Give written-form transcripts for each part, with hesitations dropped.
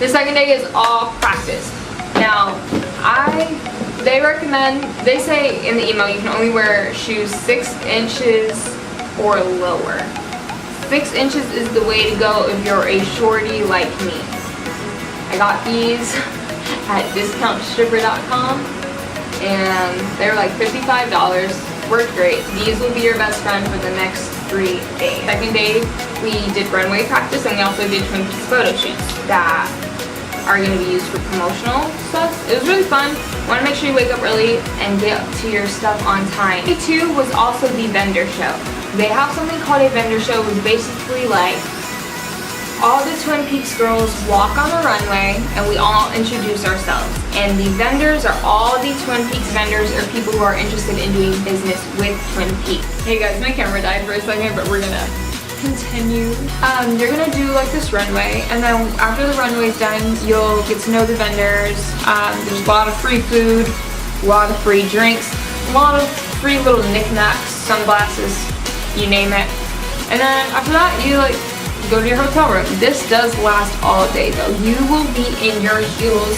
The second day is all practice. Now, they say in the email you can only wear shoes 6 inches or lower. 6 inches is the way to go if you're a shorty like me. I got these at discountstripper.com and they were like $55. Worked great. These will be your best friend for the next 3 days. Second day, we did runway practice and we also did twin piece photo shoots that are going to be used for promotional stuff. It was really fun. Want to make sure you wake up early and get to your stuff on time. Day 2 was also the vendor show. They have something called a vendor show. It was basically like all the Twin Peaks girls walk on the runway and we all introduce ourselves. And the vendors are all the Twin Peaks vendors or people who are interested in doing business with Twin Peaks. Hey guys, my camera died for a second, but we're gonna continue. You're gonna do like this runway, and then after the runway's done, you'll get to know the vendors. There's a lot of free food, a lot of free drinks, a lot of free little knickknacks, sunglasses, you name it. And then after that, you like go to your hotel room. This does last all day though. You will be in your heels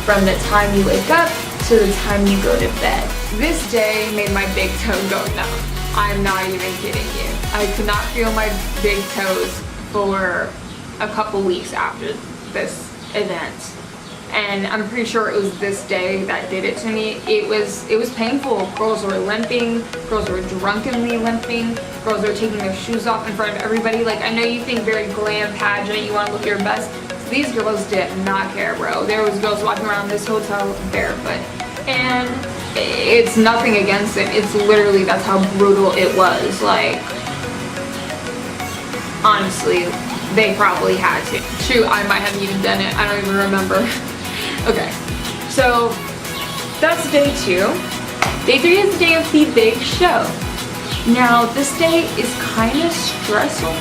from the time you wake up to the time you go to bed. This day made my big toe go numb. I'm not even kidding you. I could not feel my big toes for a couple weeks after this event. And I'm pretty sure it was this day that did it to me. It was painful. Girls were limping, girls were drunkenly limping, girls were taking their shoes off in front of everybody. Like, I know you think very glam pageant, you want to look your best. So these girls did not care, bro. There was girls walking around this hotel barefoot. And it's nothing against it. It's literally, that's how brutal it was. Like, honestly, they probably had to. Shoot, I might have even done it. I don't even remember. Okay, so that's day 2. Day 3 is the day of the big show. Now, this day is kind of stressful,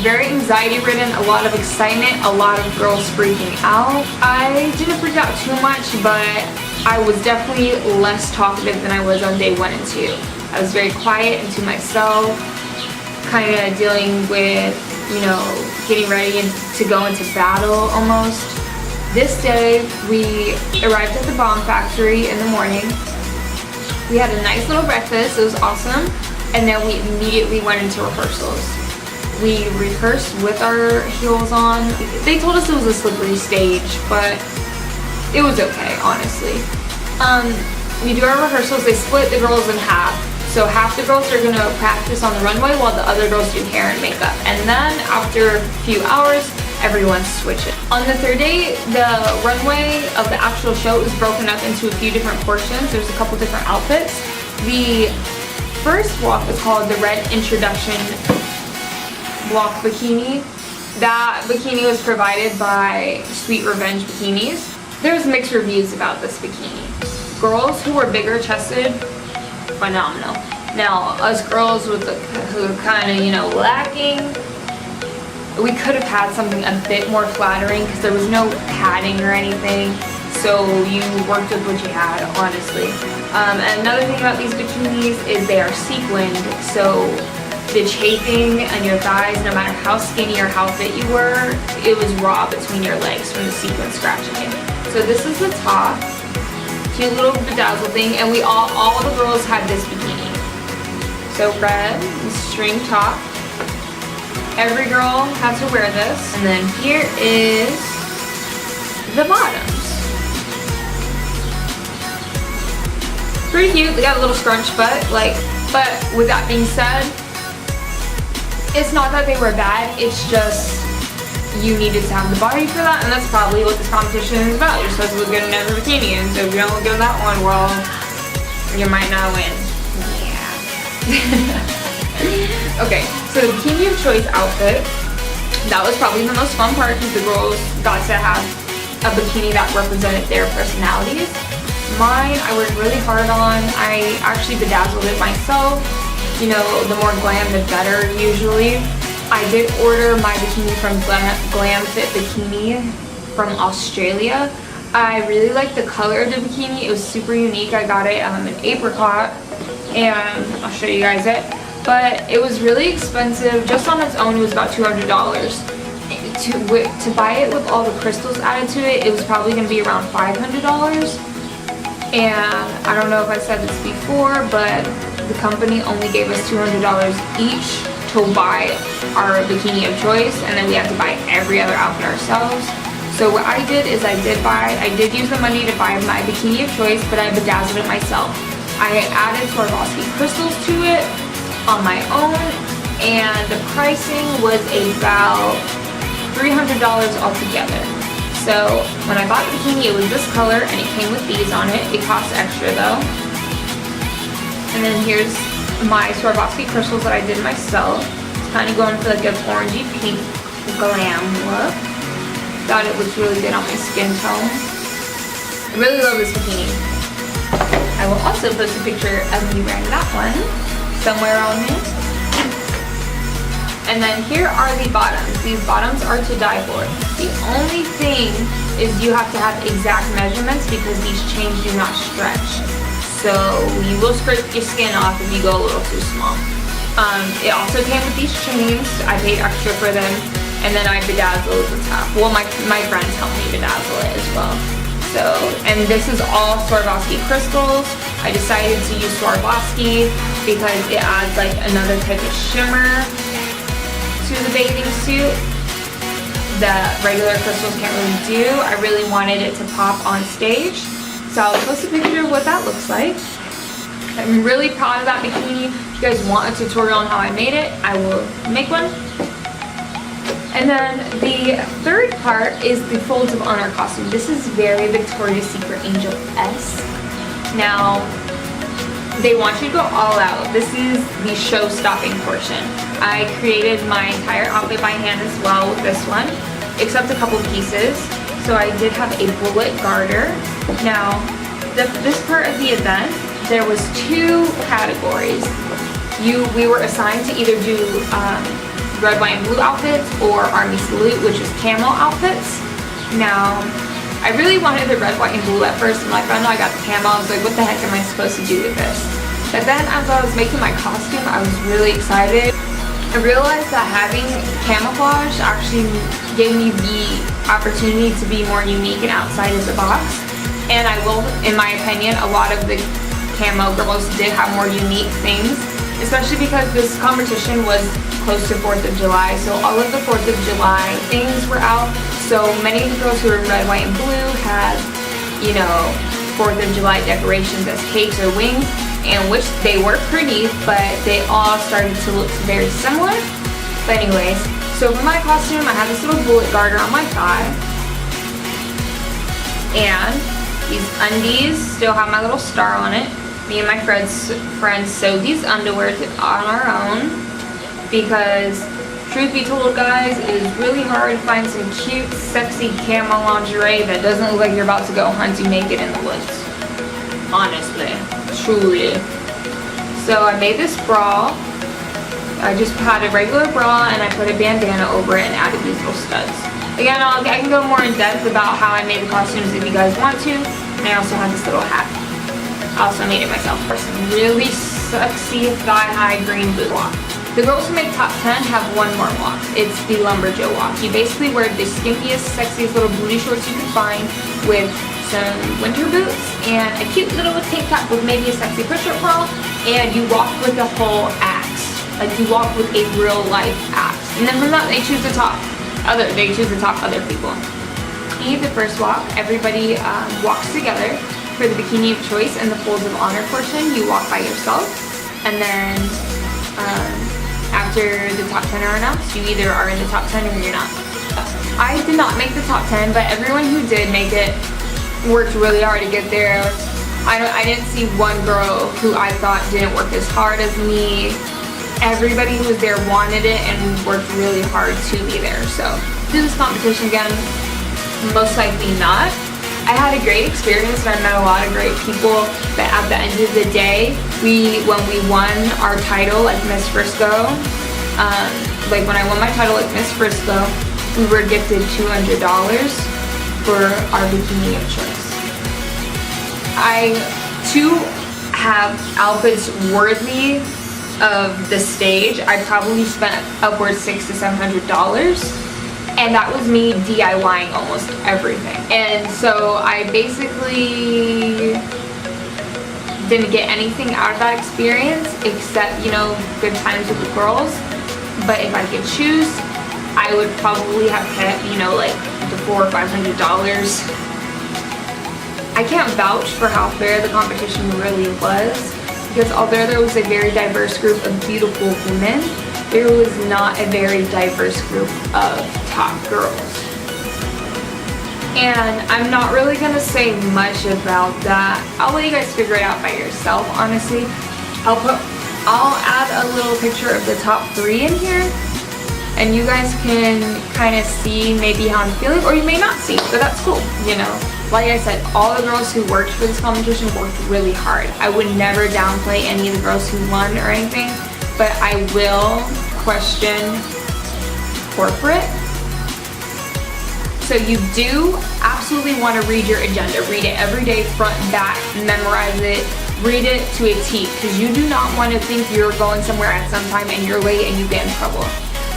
very anxiety ridden, a lot of excitement, a lot of girls freaking out. I didn't freak out too much, but I was definitely less talkative than I was on day 1 and 2. I was very quiet and to myself, kind of dealing with, you know, getting ready to go into battle almost. This day, we arrived at the bomb factory in the morning. We had a nice little breakfast, it was awesome, and then we immediately went into rehearsals. We rehearsed with our heels on. They told us it was a slippery stage, but it was okay, honestly. We do our rehearsals, they split the girls in half. So half the girls are going to practice on the runway while the other girls do hair and makeup. And then after a few hours, everyone switches. On the 3rd day, the runway of the actual show is broken up into a few different portions. There's a couple different outfits. The first walk is called the Red Introduction Walk Bikini. That bikini was provided by Sweet Revenge Bikinis. There's mixed reviews about this bikini. Girls who were bigger chested, phenomenal. Now, us girls with who are kind of, you know, lacking, we could have had something a bit more flattering because there was no padding or anything. So you worked with what you had, honestly. And another thing about these bikinis is they are sequined, so the chafing on your thighs, no matter how skinny or how fit you were, it was raw between your legs from the sequin scratching it. So this is the top. Cute little bedazzle thing, and we all the girls had this bikini. So red, string top. Every girl had to wear this. And then here is the bottoms. Pretty cute. They got a little scrunch butt, like, but with that being said, it's not that they were bad, it's just you needed to have the body for that, and that's probably what this competition is about. You're supposed to look good in every bikini, and so if you don't look good in that one, well, you might not win. Yeah. Okay, so the bikini of choice outfit, that was probably the most fun part because the girls got to have a bikini that represented their personalities. Mine, I worked really hard on. I actually bedazzled it myself. You know, the more glam, the better, usually. I did order my bikini from Glam Fit Bikini from Australia. I really liked the color of the bikini. It was super unique. I got it in apricot, and I'll show you guys it. But it was really expensive. Just on its own, it was about $200. to buy it with all the crystals added to it, it was probably going to be around $500. And I don't know if I said this before, but the company only gave us $200 each to buy our bikini of choice, and then we had to buy every other outfit ourselves. So what I did is I did use the money to buy my bikini of choice, but I bedazzled it myself. I added Swarovski crystals to it on my own, and the pricing was about $300 altogether. So when I bought the bikini, it was this color, and it came with these on it. It costs extra though. And then here's my Swarovski crystals that I did myself. It's kind of going for like an orangey pink glam look. Thought it looks really good on my skin tone. I really love this bikini. I will also post a picture of me wearing that one somewhere on here. And then here are the bottoms. These bottoms are to die for. The only thing is you have to have exact measurements because these chains do not stretch. So you will scrape your skin off if you go a little too small. It also came with these chains. I paid extra for them. And then I bedazzled the top. Well, my friends helped me bedazzle it as well. So, and this is all Swarovski crystals. I decided to use Swarovski because it adds like another type of shimmer to the bathing suit that regular crystals can't really do. I really wanted it to pop on stage. So I'll post a picture of what that looks like. I'm really proud of that bikini. If you guys want a tutorial on how I made it, I will make one. And then the third part is the Folds of Honor costume. This is very Victoria's Secret Angel-esque. Now, they want you to go all out. This is the show-stopping portion. I created my entire outfit by hand as well with this one, except a couple pieces. So I did have a bullet garter. Now, this part of the event, there was two categories. We were assigned to either do red, white, and blue outfits or Army Salute, which is camo outfits. Now, I really wanted the red, white, and blue at first, and like, I know I got the camo. I was like, what the heck am I supposed to do with this? But then as I was making my costume, I was really excited. I realized that having camouflage actually gave me the opportunity to be more unique and outside of the box. And I will, in my opinion, a lot of the camo girls did have more unique things, especially because this competition was close to 4th of July, so all of the 4th of July things were out. So many of the girls who were in red, white, and blue had, you know, 4th of July decorations as capes or wings, and which they were pretty, but they all started to look very similar. But anyways, so for my costume, I have this little bullet garter on my thigh, and these undies still have my little star on it. Me and my friends sewed these underwear on our own because, truth be told, guys, it is really hard to find some cute, sexy camo lingerie that doesn't look like you're about to go hunting naked in the woods. Honestly, truly. So I made this bra. I just had a regular bra and I put a bandana over it and added these little studs. Again, I can go more in depth about how I made the costumes if you guys want to. And I also have this little hat. I also made it myself for some really sexy thigh-high green boot walk. The girls who make top 10 have one more walk. It's the lumberjack walk. You basically wear the skimpiest, sexiest little booty shorts you can find with some winter boots and a cute little tank top with maybe a sexy push-up bra, and you walk with the whole axe. Like, you walk with a real life axe. And then from that, they choose the top other people. The first walk, everybody walks together. For the bikini of choice and the Folds of Honor portion, you walk by yourself, and then after the top 10 are announced, you either are in the top 10 or you're not. I did not make the top 10, but everyone who did make it worked really hard to get there. I didn't see one girl who I thought didn't work as hard as me. Everybody who was there wanted it and worked really hard to be there. So, do this competition again? Most likely not. I had a great experience and I met a lot of great people, but at the end of the day, when we won our title, like Miss Frisco, like when I won my title like Miss Frisco, we were gifted $200 for our bikini of choice. To have outfits worthy of the stage, I probably spent upwards $600 to $700. And that was me DIYing almost everything. And so I basically didn't get anything out of that experience except, you know, good times with the girls. But if I could choose, I would probably have kept, you know, like the $400 or $500. I can't vouch for how fair the competition really was, because although there was a very diverse group of beautiful women, there was not a very diverse group of top girls. And I'm not really gonna say much about that. I'll let you guys figure it out by yourself, honestly. I'll add a little picture of the top 3 in here, and you guys can kind of see maybe how I'm feeling, or you may not see, but that's cool, you know. Like I said, all the girls who worked for this competition worked really hard. I would never downplay any of the girls who won or anything, but I will question corporate. So you do absolutely want to read your agenda. Read it every day, front and back, memorize it, read it to a T, because you do not want to think you're going somewhere at some time and you're late and you get in trouble.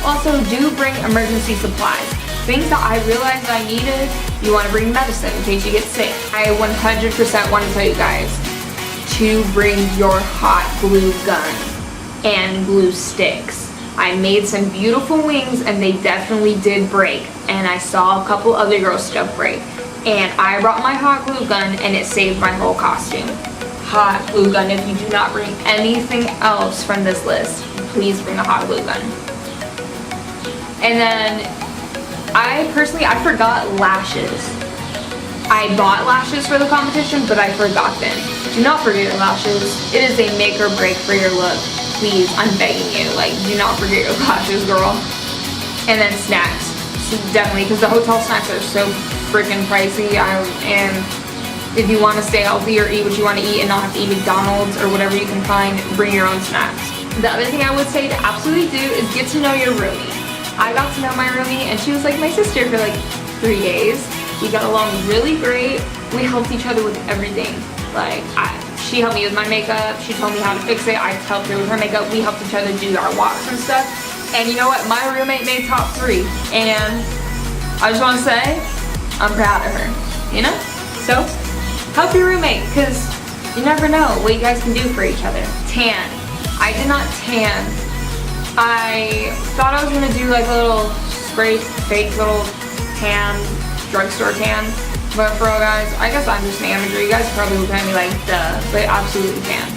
Also, do bring emergency supplies. Things that I realized I needed. You want to bring medicine in case you get sick. I 100% want to tell you guys to bring your hot glue gun and glue sticks. I made some beautiful wings and they definitely did break, and I saw a couple other girls' stuff break, and I brought my hot glue gun and it saved my whole costume. Hot glue gun. If you do not bring anything else from this list, please bring a hot glue gun. And then I forgot lashes. I bought lashes for the competition, but I forgot them. Do not forget your lashes. It is a make or break for your look. Please, I'm begging you, like, do not forget your lashes, girl. And then snacks. So definitely, because the hotel snacks are so freaking pricey. And if you want to stay healthy or eat what you want to eat and not have to eat McDonald's or whatever you can find, bring your own snacks. The other thing I would say to absolutely do is get to know your roomie. I got to know my roomie, and she was like my sister for like 3 days. We got along really great. We helped each other with everything. Like, she helped me with my makeup. She told me how to fix it. I helped her with her makeup. We helped each other do our walks and stuff. And you know what? My roommate made top 3. And I just want to say, I'm proud of her. You know? So, help your roommate, because you never know what you guys can do for each other. Tan. I did not tan. I thought I was gonna do like a little spray, fake little tan, drugstore tan, but for real guys, I guess I'm just an amateur. You guys probably look at me like duh, but absolutely can,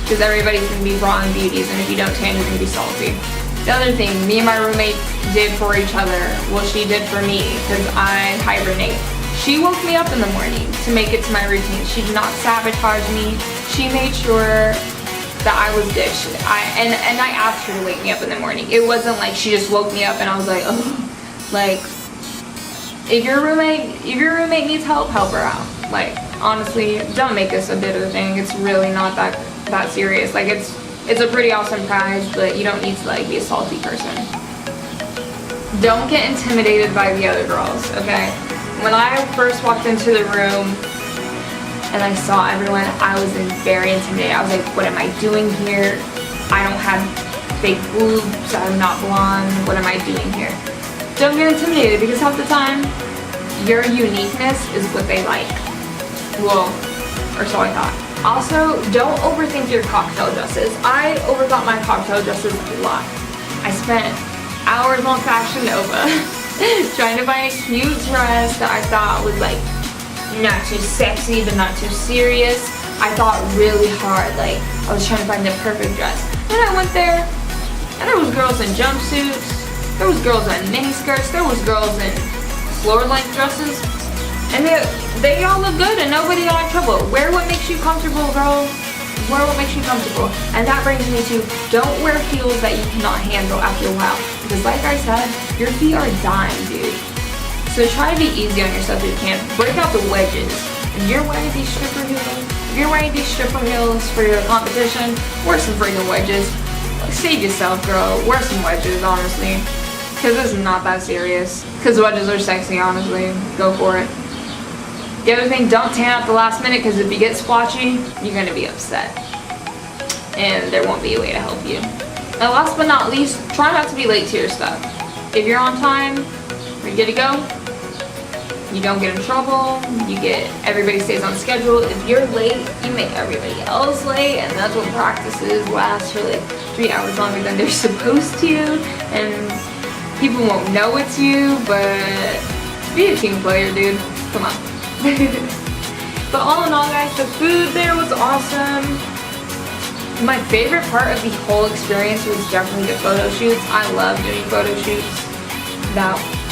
because everybody's gonna be raw and beauties, and if you don't tan, you're gonna be salty. The other thing me and my roommate did for each other, well, she did for me, because I hibernate. She woke me up in the morning to make it to my routine. She did not sabotage me. She made sure that I was dished. And I asked her to wake me up in the morning. It wasn't like she just woke me up and I was like, oh. Like, if your roommate needs help, help her out. Like, honestly, don't make this a bitter thing. It's really not that serious. Like, it's a pretty awesome prize, but you don't need to like be a salty person. Don't get intimidated by the other girls, okay? When I first walked into the room and I saw everyone, I was very intimidated. I was like, what am I doing here? I don't have fake boobs, I'm not blonde, what am I doing here? Don't get intimidated, because half the time, your uniqueness is what they like. Well, or so I thought. Also, don't overthink your cocktail dresses. I overthought my cocktail dresses a lot. I spent hours on Fashion Nova trying to find a cute dress that I thought was like not too sexy but not too serious. I thought really hard, like I was trying to find the perfect dress. And I went there and there was girls in jumpsuits, there was girls in mini skirts, there was girls in floor length dresses, and they all look good and nobody got in trouble. Wear what makes you comfortable, girl. Wear what makes you comfortable. And that brings me to, don't wear heels that you cannot handle after a while, because like I said, your feet are dying, dude. So try to be easy on yourself if you can. Break out the wedges. If you're wearing these stripper heels for your competition, wear some freaking wedges. Save yourself, girl. Wear some wedges, honestly. Because this is not that serious. Because wedges are sexy, honestly. Go for it. The other thing, don't tan at the last minute, because if you get splotchy, you're going to be upset. And there won't be a way to help you. And last but not least, try not to be late to your stuff. If you're on time, Are you good to go? You don't get in trouble, everybody stays on schedule. If you're late, you make everybody else late, and that's what practices last for like 3 hours longer than they're supposed to, and people won't know it's you, but be a team player, dude. Come on. But all in all, guys, the food there was awesome. My favorite part of the whole experience was definitely the photo shoots. I love doing photo shoots.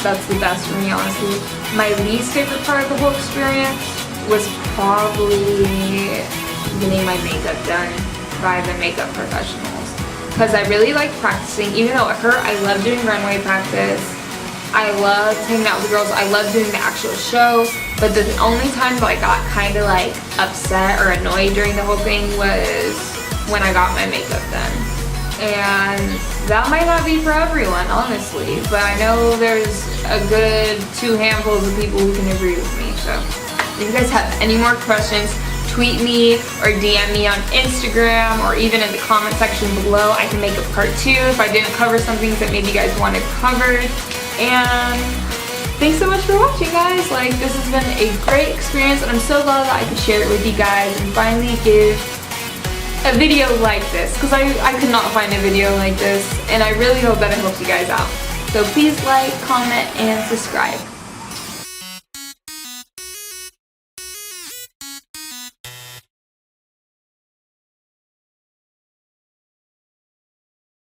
That's the best for me, honestly. My least favorite part of the whole experience was probably getting my makeup done by the makeup professionals. Because I really like practicing. Even though it hurt, I love doing runway practice. I love hanging out with the girls. I love doing the actual show. But the only time that I got kind of like upset or annoyed during the whole thing was when I got my makeup done. And that might not be for everyone, honestly, but I know there's a good 2 handfuls of people who can agree with me. So if you guys have any more questions, tweet me or DM me on Instagram, or even in the comment section below. I can make a part 2 if I didn't cover some things that maybe you guys wanted covered. And thanks so much for watching, guys. Like, this has been a great experience, and I'm so glad that I could share it with you guys and finally give a video like this, because I could not find a video like this, and I really hope that it helps you guys out. So please like, comment, and subscribe.